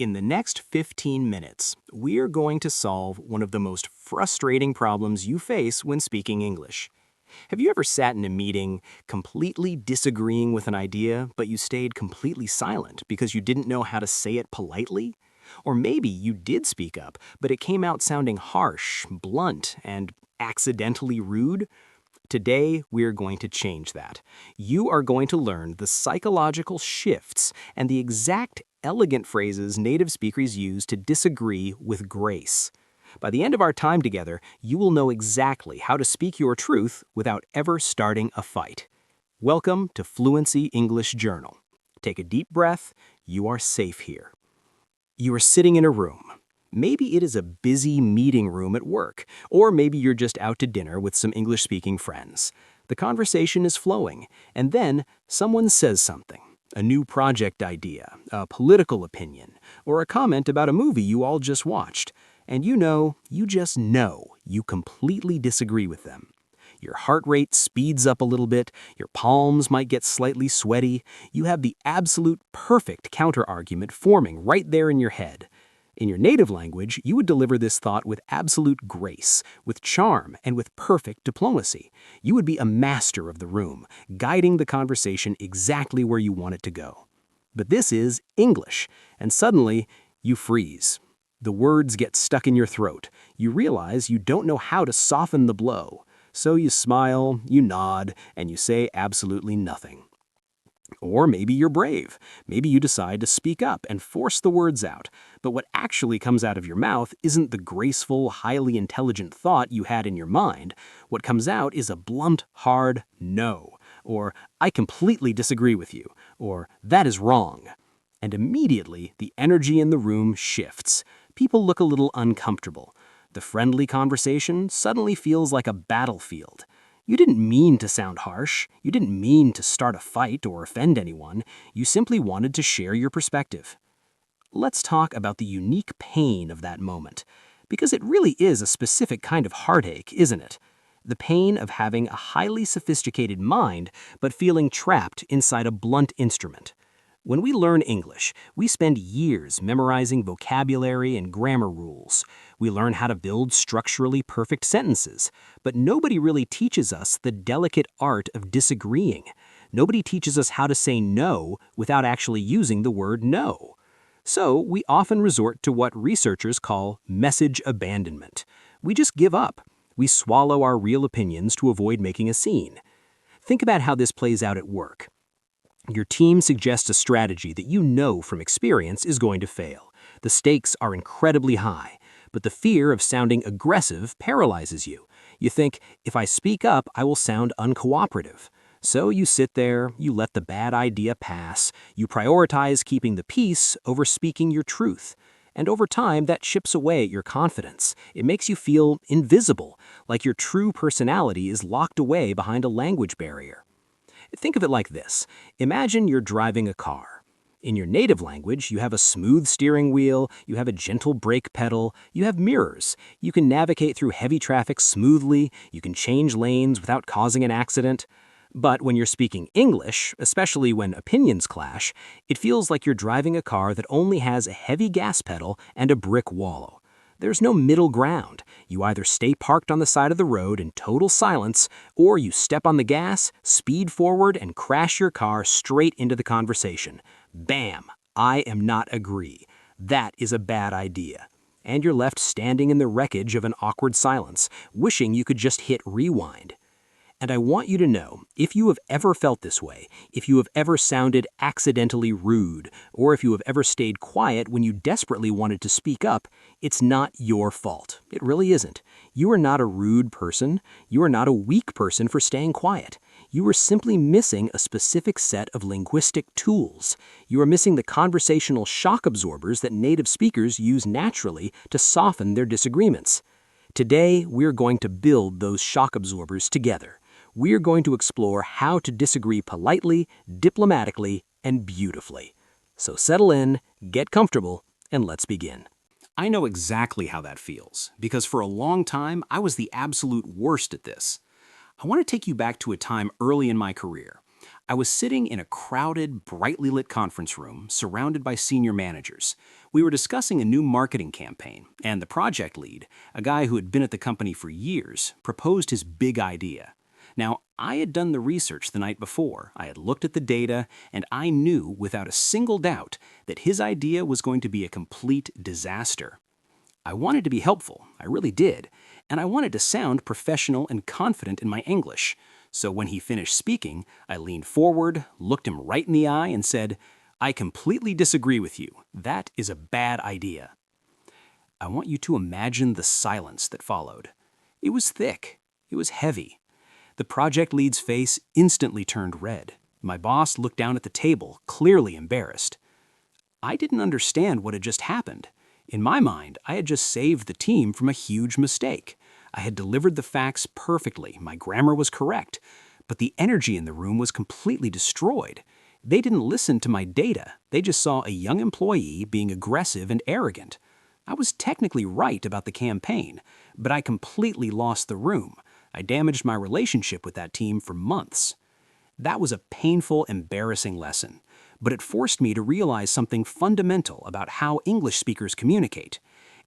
In the next 15 minutes, we're going to solve one of the most frustrating problems you face when speaking English. Have you ever sat in a meeting completely disagreeing with an idea, but you stayed completely silent because you didn't know how to say it politely? Or maybe you did speak up, but it came out sounding harsh, blunt, and accidentally rude? Today, we're going to change that. You are going to learn the psychological shifts and the exact elegant phrases native speakers use to disagree with grace. By the end of our time together, you will know exactly how to speak your truth without ever starting a fight. Welcome to Fluency English Journal. Take a deep breath. You are safe here. You are sitting in a room. Maybe it is a busy meeting room at work, or maybe you're just out to dinner with some English-speaking friends. The conversation is flowing, and then someone says something. A new project idea, a political opinion, or a comment about a movie you all just watched. And you just know, you completely disagree with them. Your heart rate speeds up a little bit, your palms might get slightly sweaty. You have the absolute perfect counter-argument forming right there in your head. In your native language, you would deliver this thought with absolute grace, with charm, and with perfect diplomacy. You would be a master of the room, guiding the conversation exactly where you want it to go. But this is English, and suddenly, you freeze. The words get stuck in your throat. You realize you don't know how to soften the blow. So you smile, you nod, and you say absolutely nothing. Or maybe you're brave. Maybe you decide to speak up and force the words out. But what actually comes out of your mouth isn't the graceful, highly intelligent thought you had in your mind. What comes out is a blunt, hard no. Or, I completely disagree with you. Or, that is wrong. And immediately, the energy in the room shifts. People look a little uncomfortable. The friendly conversation suddenly feels like a battlefield. You didn't mean to sound harsh. You didn't mean to start a fight or offend anyone. You simply wanted to share your perspective. Let's talk about the unique pain of that moment, because it really is a specific kind of heartache, isn't it? The pain of having a highly sophisticated mind but feeling trapped inside a blunt instrument. When we learn English, we spend years memorizing vocabulary and grammar rules. We learn how to build structurally perfect sentences, but nobody really teaches us the delicate art of disagreeing. Nobody teaches us how to say no without actually using the word no. So we often resort to what researchers call message abandonment. We just give up. We swallow our real opinions to avoid making a scene. Think about how this plays out at work. Your team suggests a strategy that you know from experience is going to fail. The stakes are incredibly high, but the fear of sounding aggressive paralyzes you. You think, if I speak up, I will sound uncooperative. So you sit there, you let the bad idea pass, you prioritize keeping the peace over speaking your truth. And over time, that chips away at your confidence. It makes you feel invisible, like your true personality is locked away behind a language barrier. Think of it like this. Imagine you're driving a car. In your native language, you have a smooth steering wheel, you have a gentle brake pedal, you have mirrors. You can navigate through heavy traffic smoothly, you can change lanes without causing an accident. But when you're speaking English, especially when opinions clash, it feels like you're driving a car that only has a heavy gas pedal and a brick wall. There's no middle ground. You either stay parked on the side of the road in total silence, or you step on the gas, speed forward, and crash your car straight into the conversation. Bam! I am not agree. That is a bad idea. And you're left standing in the wreckage of an awkward silence, wishing you could just hit rewind. And I want you to know, if you have ever felt this way, if you have ever sounded accidentally rude, or if you have ever stayed quiet when you desperately wanted to speak up, it's not your fault. It really isn't. You are not a rude person. You are not a weak person for staying quiet. You are simply missing a specific set of linguistic tools. You are missing the conversational shock absorbers that native speakers use naturally to soften their disagreements. Today, we're going to build those shock absorbers together. We're going to explore how to disagree politely, diplomatically, and beautifully. So settle in, get comfortable, and let's begin. I know exactly how that feels, because for a long time, I was the absolute worst at this. I want to take you back to a time early in my career. I was sitting in a crowded, brightly lit conference room surrounded by senior managers. We were discussing a new marketing campaign, and the project lead, a guy who had been at the company for years, proposed his big idea. Now, I had done the research the night before, I had looked at the data, and I knew without a single doubt that his idea was going to be a complete disaster. I wanted to be helpful, I really did, and I wanted to sound professional and confident in my English. So when he finished speaking, I leaned forward, looked him right in the eye, and said, "I completely disagree with you. That is a bad idea." I want you to imagine the silence that followed. It was thick. It was heavy. The project lead's face instantly turned red. My boss looked down at the table, clearly embarrassed. I didn't understand what had just happened. In my mind, I had just saved the team from a huge mistake. I had delivered the facts perfectly, my grammar was correct, but the energy in the room was completely destroyed. They didn't listen to my data, they just saw a young employee being aggressive and arrogant. I was technically right about the campaign, but I completely lost the room. I damaged my relationship with that team for months. That was a painful, embarrassing lesson, but it forced me to realize something fundamental about how English speakers communicate.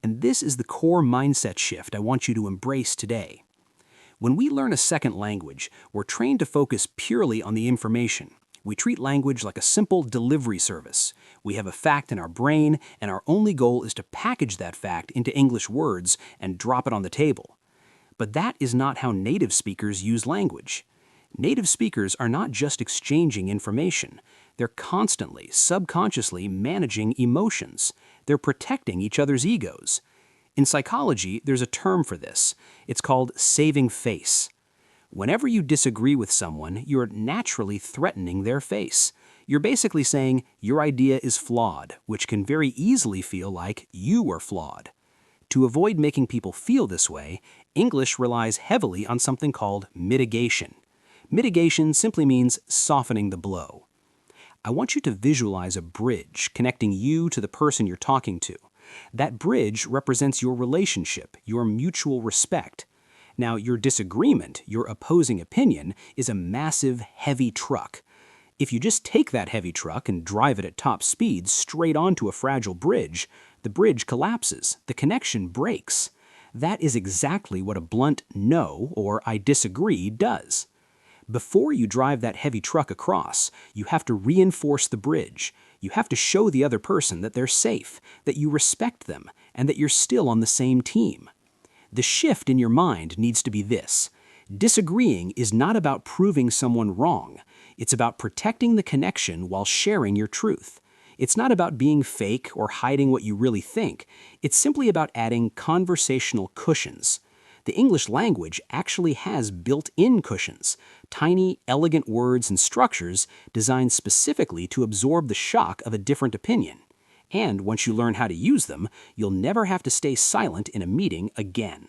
And this is the core mindset shift I want you to embrace today. When we learn a second language, we're trained to focus purely on the information. We treat language like a simple delivery service. We have a fact in our brain, and our only goal is to package that fact into English words and drop it on the table. But that is not how native speakers use language. Native speakers are not just exchanging information. They're constantly, subconsciously managing emotions. They're protecting each other's egos. In psychology, there's a term for this. It's called saving face. Whenever you disagree with someone, you're naturally threatening their face. You're basically saying your idea is flawed, which can very easily feel like you are flawed. To avoid making people feel this way, English relies heavily on something called mitigation. Mitigation simply means softening the blow. I want you to visualize a bridge connecting you to the person you're talking to. That bridge represents your relationship, your mutual respect. Now, your disagreement, your opposing opinion, is a massive, heavy truck. If you just take that heavy truck and drive it at top speed straight onto a fragile bridge, the bridge collapses, the connection breaks. That is exactly what a blunt no or I disagree does. Before you drive that heavy truck across, you have to reinforce the bridge. You have to show the other person that they're safe, that you respect them, and that you're still on the same team. The shift in your mind needs to be this. Disagreeing is not about proving someone wrong. It's about protecting the connection while sharing your truth. It's not about being fake or hiding what you really think. It's simply about adding conversational cushions. The English language actually has built-in cushions, tiny, elegant words and structures designed specifically to absorb the shock of a different opinion. And once you learn how to use them, you'll never have to stay silent in a meeting again.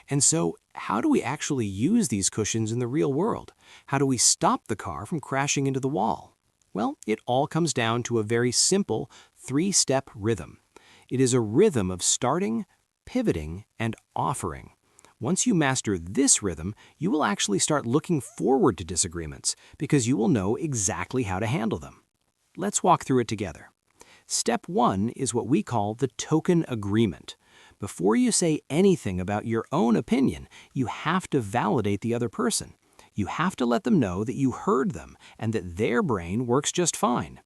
And so, how do we actually use these cushions in the real world? How do we stop the car from crashing into the wall? Well, it all comes down to a very simple three-step rhythm. It is a rhythm of starting, pivoting, and offering. Once you master this rhythm, you will actually start looking forward to disagreements because you will know exactly how to handle them. Let's walk through it together. Step 1 is what we call the token agreement. Before you say anything about your own opinion, you have to validate the other person. You have to let them know that you heard them and that their brain works just fine.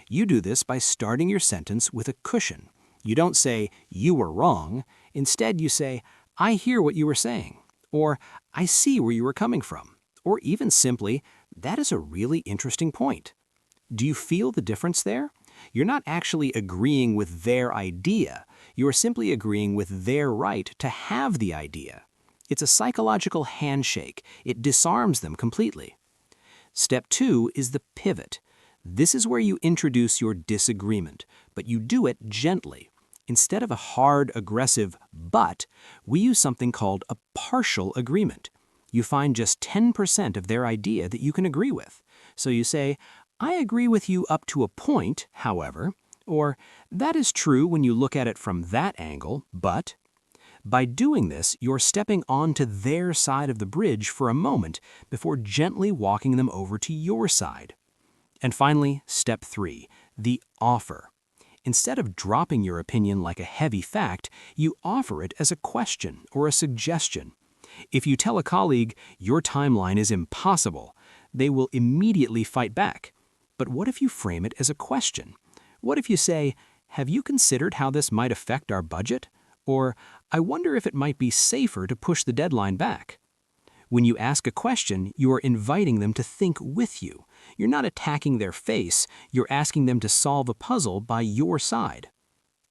You do this by starting your sentence with a cushion. You don't say, "You were wrong." Instead, you say, "I hear what you were saying," or "I see where you were coming from," or even simply, "That is a really interesting point." Do you feel the difference there? You're not actually agreeing with their idea. You are simply agreeing with their right to have the idea. It's a psychological handshake. It disarms them completely. Step 2 is the pivot. This is where you introduce your disagreement, but you do it gently. Instead of a hard, aggressive "but," we use something called a partial agreement. You find just 10% of their idea that you can agree with. So you say, "I agree with you up to a point, however," or "That is true when you look at it from that angle, but." By doing this, you're stepping onto their side of the bridge for a moment before gently walking them over to your side. And finally, step 3, the offer. Instead of dropping your opinion like a heavy fact, you offer it as a question or a suggestion. If you tell a colleague, your timeline is impossible, they will immediately fight back. But what if you frame it as a question? What if you say, have you considered how this might affect our budget? Or, I wonder if it might be safer to push the deadline back. When you ask a question, you are inviting them to think with you. You're not attacking their face, you're asking them to solve a puzzle by your side.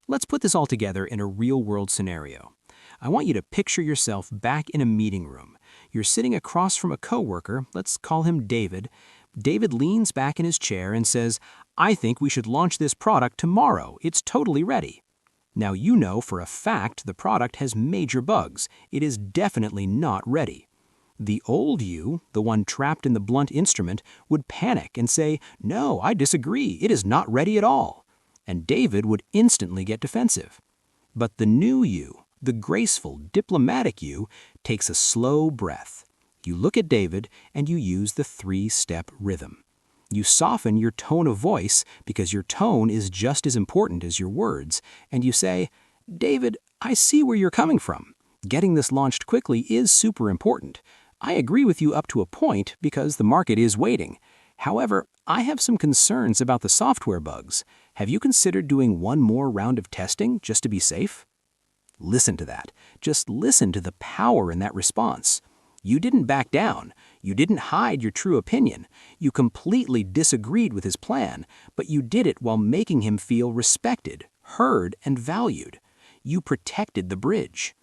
Let's put this all together in a real-world scenario. I want you to picture yourself back in a meeting room. You're sitting across from a coworker, let's call him David. David leans back in his chair and says, I think we should launch this product tomorrow. It's totally ready. Now you know for a fact the product has major bugs. It is definitely not ready. The old you, the one trapped in the blunt instrument, would panic and say, no, I disagree. It is not ready at all. And David would instantly get defensive. But the new you, the graceful, diplomatic you, takes a slow breath. You look at David and you use the 3-step rhythm. You soften your tone of voice because your tone is just as important as your words, and you say, David, I see where you're coming from. Getting this launched quickly is super important. I agree with you up to a point because the market is waiting. However, I have some concerns about the software bugs. Have you considered doing one more round of testing just to be safe? Listen to that. Just listen to the power in that response. You didn't back down. You didn't hide your true opinion. You completely disagreed with his plan, but you did it while making him feel respected, heard, and valued. You protected the bridge.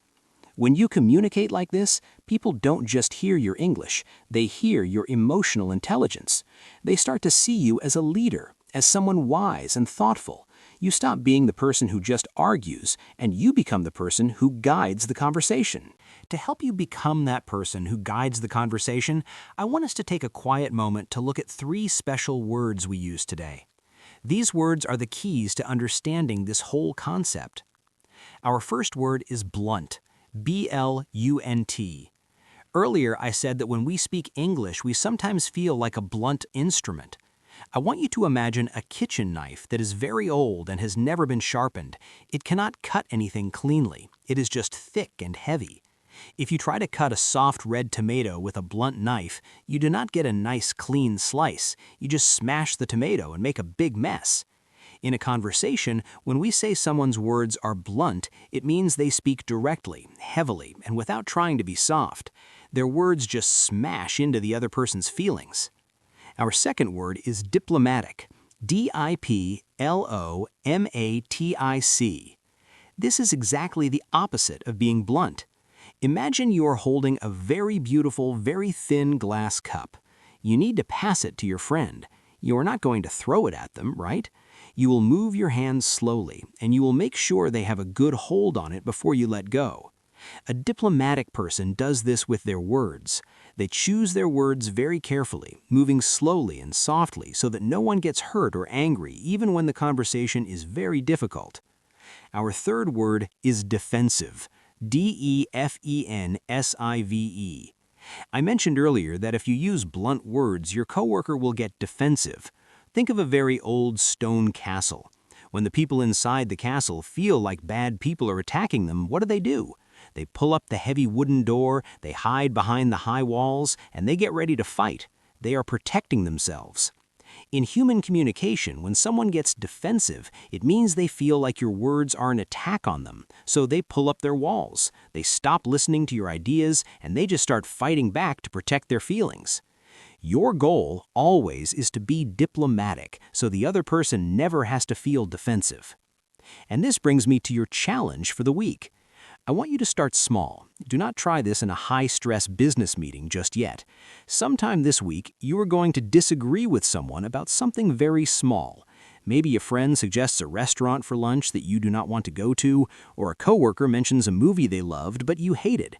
When you communicate like this, people don't just hear your English, they hear your emotional intelligence. They start to see you as a leader, as someone wise and thoughtful. You stop being the person who just argues, and you become the person who guides the conversation. To help you become that person who guides the conversation, I want us to take a quiet moment to look at 3 special words we use today. These words are the keys to understanding this whole concept. Our first word is blunt. B-L-U-N-T. Earlier, I said that when we speak English, we sometimes feel like a blunt instrument. I want you to imagine a kitchen knife that is very old and has never been sharpened. It cannot cut anything cleanly. It is just thick and heavy. If you try to cut a soft red tomato with a blunt knife, you do not get a nice clean slice. You just smash the tomato and make a big mess. In a conversation, when we say someone's words are blunt, it means they speak directly, heavily, and without trying to be soft. Their words just smash into the other person's feelings. Our second word is diplomatic. D-I-P-L-O-M-A-T-I-C. This is exactly the opposite of being blunt. Imagine you are holding a very beautiful, very thin glass cup. You need to pass it to your friend. You are not going to throw it at them, right? You will move your hands slowly, and you will make sure they have a good hold on it before you let go. A diplomatic person does this with their words. They choose their words very carefully, moving slowly and softly so that no one gets hurt or angry even when the conversation is very difficult. Our third word is defensive. D-E-F-E-N-S-I-V-E. I mentioned earlier that if you use blunt words, your coworker will get defensive. Think of a very old stone castle. When the people inside the castle feel like bad people are attacking them, what do? They pull up the heavy wooden door, they hide behind the high walls, and they get ready to fight. They are protecting themselves. In human communication, when someone gets defensive, it means they feel like your words are an attack on them, so they pull up their walls. They stop listening to your ideas, and they just start fighting back to protect their feelings. Your goal always is to be diplomatic, so the other person never has to feel defensive. And this brings me to your challenge for the week. I want you to start small. Do not try this in a high-stress business meeting just yet. Sometime this week, you are going to disagree with someone about something very small. Maybe a friend suggests a restaurant for lunch that you do not want to go to, or a coworker mentions a movie they loved but you hated.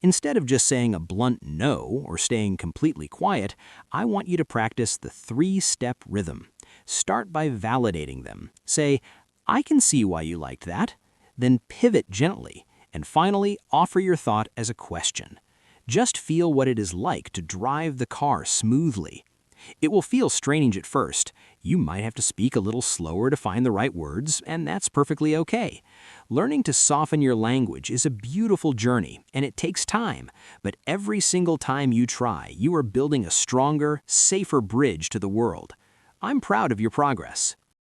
Instead of just saying a blunt no or staying completely quiet, I want you to practice the 3-step rhythm. Start by validating them. Say, I can see why you liked that. Then pivot gently. And finally, offer your thought as a question. Just feel what it is like to drive the car smoothly. It will feel strange at first. You might have to speak a little slower to find the right words, and that's perfectly okay. Learning to soften your language is a beautiful journey, and it takes time. But every single time you try, you are building a stronger, safer bridge to the world. I'm proud of your progress.